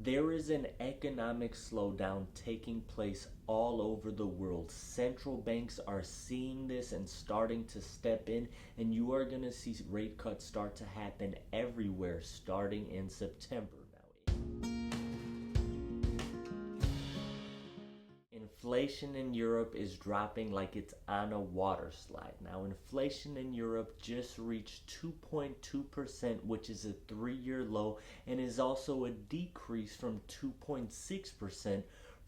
There is an economic slowdown taking place all over the world. Central banks are seeing this and starting to step in, and you are going to see rate cuts start to happen everywhere starting in September. Inflation in Europe is dropping like it's on a water slide. Now, inflation in Europe just reached 2.2%, which is a 3-year low, and is also a decrease from 2.6%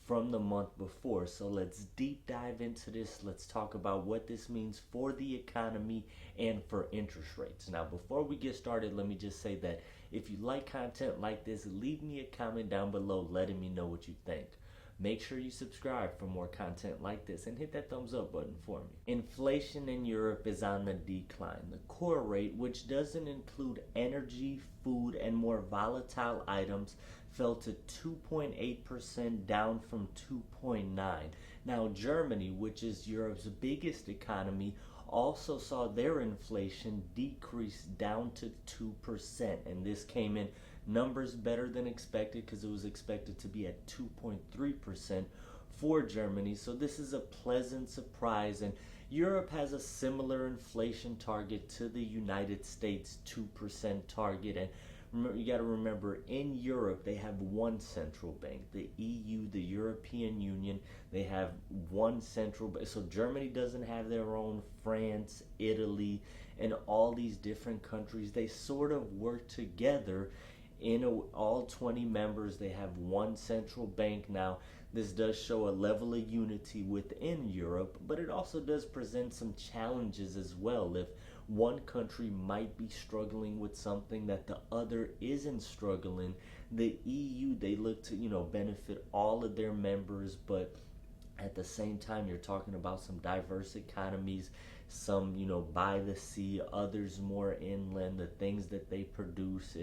from the month before. So let's deep dive into this. Let's talk about what this means for the economy and for interest rates. Now, before we get started, let me just say that if you like content like this, leave me a comment down below letting me know what you think. Make sure you subscribe for more content like this and hit that thumbs up button for me. Inflation in Europe is on the decline. The core rate, which doesn't include energy, food, and more volatile items, fell to 2.8%, down from 2.9%. Now, Germany, which is Europe's biggest economy, also saw their inflation decrease down to 2%, and this came in numbers better than expected because it was expected to be at 2.3% for Germany. So this is a pleasant surprise, and Europe has a similar inflation target to the United States 2% target. And remember, you got to remember, in Europe they have one central bank. The EU, the European Union, they have one central bank. So Germany doesn't have their own. France, Italy, and all these different countries, they sort of work together. All 20 members, they have one central bank. Now, this does show a level of unity within Europe, but it also does present some challenges as well. If one country might be struggling with something that the other isn't struggling, the EU, they look to, benefit all of their members, but at the same time, you're talking about some diverse economies, some, by the sea, others more inland, the things that they produce.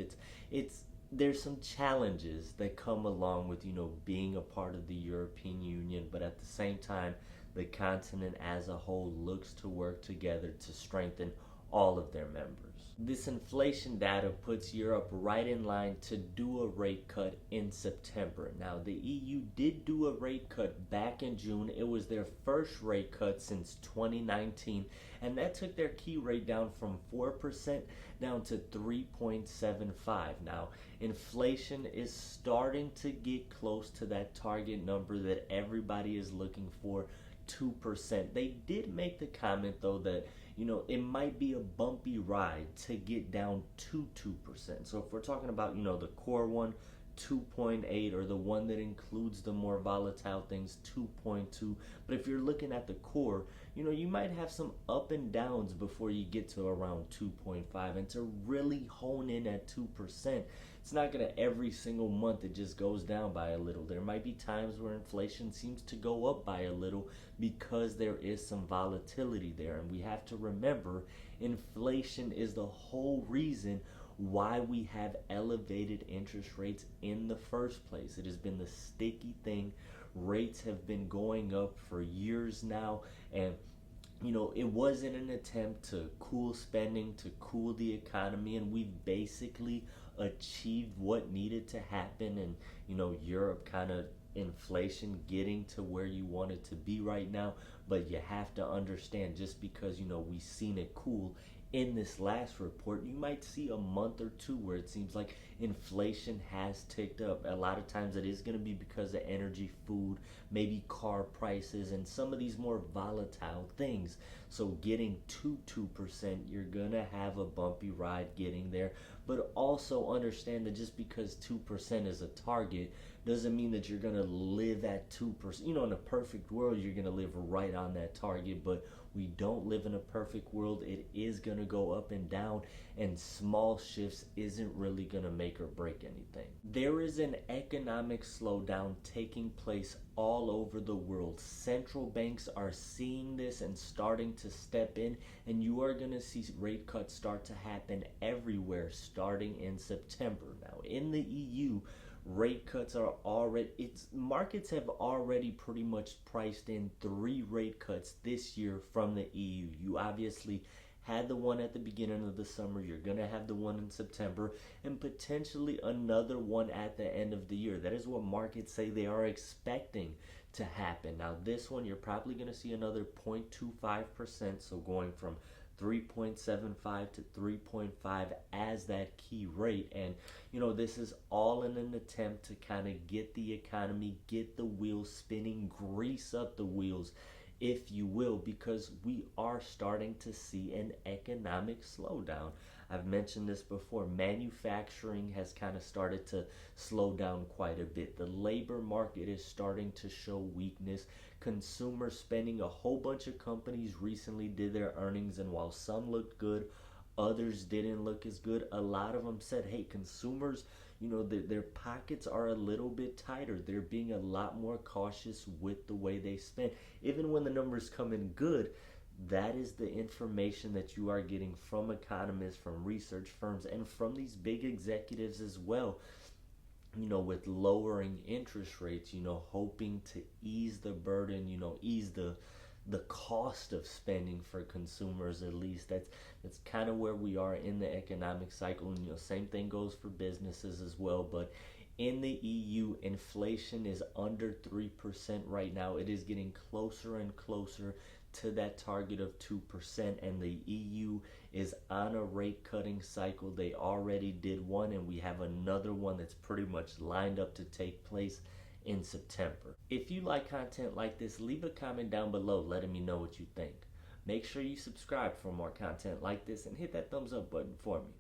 There's some challenges that come along with, being a part of the European Union, but at the same time, the continent as a whole looks to work together to strengthen all of their members. This inflation data puts Europe right in line to do a rate cut in September. Now, the EU did do a rate cut back in June. It was their first rate cut since 2019, and that took their key rate down from 4% down to 3.75. Now, inflation is starting to get close to that target number that everybody is looking for, 2%. They did make the comment though that it might be a bumpy ride to get down to 2%. So if we're talking about the core one, 2.8, or the one that includes the more volatile things, 2.2. But if you're looking at the core, you might have some up and downs before you get to around 2.5. And to really hone in at 2%, it's not going to every single month it just goes down by a little. There might be times where inflation seems to go up by a little because there is some volatility there. And we have to remember, inflation is the whole reason why we have elevated interest rates in the first place. It has been the sticky thing. Rates have been going up for years now, and it wasn't an attempt to cool spending, to cool the economy, and we've basically achieved what needed to happen. And Europe kind of inflation getting to where you want it to be right now. But you have to understand, just because we've seen it cool in this last report, you might see a month or two where it seems like inflation has ticked up. A lot of times it is going to be because of energy, food, maybe car prices, and some of these more volatile things. So getting to 2%, you're going to have a bumpy ride getting there. But also understand that just because 2% is a target doesn't mean that you're going to live at 2%. In a perfect world, you're going to live right on that target, but we don't live in a perfect world. It is going to go up and down, and small shifts isn't really going to make or break anything. There is an economic slowdown taking place all over the world. Central banks are seeing this and starting to step in, and you are going to see rate cuts start to happen everywhere starting in September. Now, in the EU, rate cuts are markets have already pretty much priced in 3 rate cuts this year from the EU. You obviously had the one at the beginning of the summer, you're going to have the one in September, and potentially another one at the end of the year. That is what markets say they are expecting to happen. Now, this one, you're probably going to see another 0.25%, so going from 3.75 to 3.5 as that key rate. And this is all in an attempt to kind of get the economy, get the wheels spinning, grease up the wheels, if you will, because we are starting to see an economic slowdown. I've mentioned this before. Manufacturing has kind of started to slow down quite a bit. The labor market is starting to show weakness. Consumer spending, a whole bunch of companies recently did their earnings, and while some looked good, others didn't look as good. A lot of them said, hey, consumers, their pockets are a little bit tighter. They're being a lot more cautious with the way they spend. Even when the numbers come in good, that is the information that you are getting from economists, from research firms, and from these big executives as well. With lowering interest rates, hoping to ease the burden, ease the cost of spending for consumers. At least that's kind of where we are in the economic cycle. And same thing goes for businesses as well. But in the EU, inflation is under 3% right now. It is getting closer and closer to that target of 2%, and the EU is on a rate cutting cycle. They already did one, and we have another one that's pretty much lined up to take place in September. If you like content like this, leave a comment down below letting me know what you think. Make sure you subscribe for more content like this and hit that thumbs up button for me.